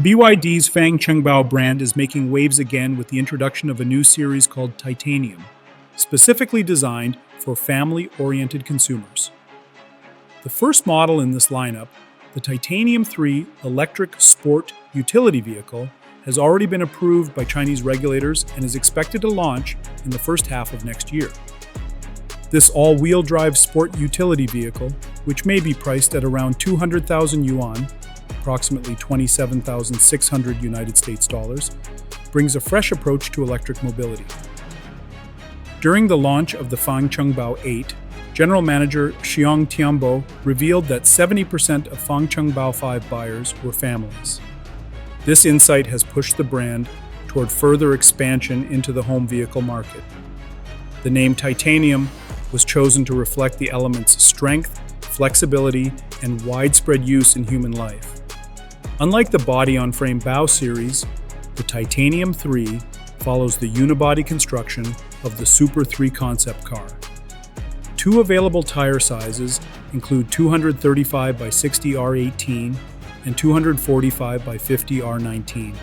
BYD's Fang Cheng Bao brand is making waves again with the introduction of a new series called Titanium, specifically designed for family-oriented consumers. The first model in this lineup, the Titanium 3 electric sport utility vehicle, has already been approved by Chinese regulators and is expected to launch in the first half of next year. This all-wheel drive sport utility vehicle, which may be priced at around 200,000 yuan, approximately 27,600 United States dollars, brings a fresh approach to electric mobility. During the launch of the Fang Cheng Bao 8, General Manager Xiang Tianbo revealed that 70% of Fang Cheng Bao 5 buyers were families. This insight has pushed the brand toward further expansion into the home vehicle market. The name Titanium was chosen to reflect the element's strength, flexibility, and widespread use in human life. Unlike the body-on-frame Bao series, the Titanium 3 follows the unibody construction of the Super 3 concept car. Two available tire sizes include 235 by 60 R18 and 245 by 50 R19.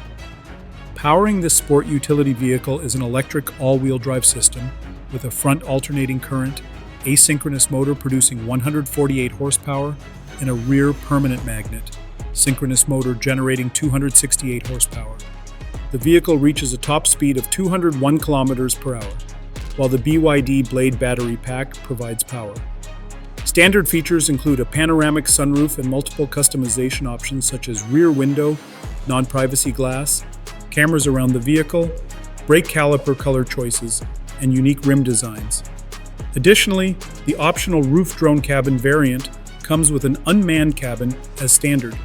Powering this sport utility vehicle is an electric all-wheel drive system with a front alternating current, asynchronous motor producing 148 horsepower, and a rear permanent magnet, synchronous motor generating 268 horsepower. The vehicle reaches a top speed of 201 kilometers per hour, while the BYD Blade battery pack provides power. Standard features include a panoramic sunroof and multiple customization options such as rear window, non-privacy glass, cameras around the vehicle, brake caliper color choices, and unique rim designs. Additionally, the optional roof drone cabin variant comes with an unmanned cabin as standard.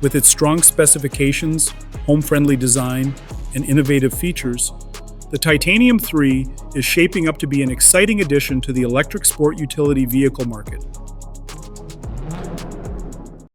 With its strong specifications, home-friendly design, and innovative features, the Titanium 3 is shaping up to be an exciting addition to the electric sport utility vehicle market.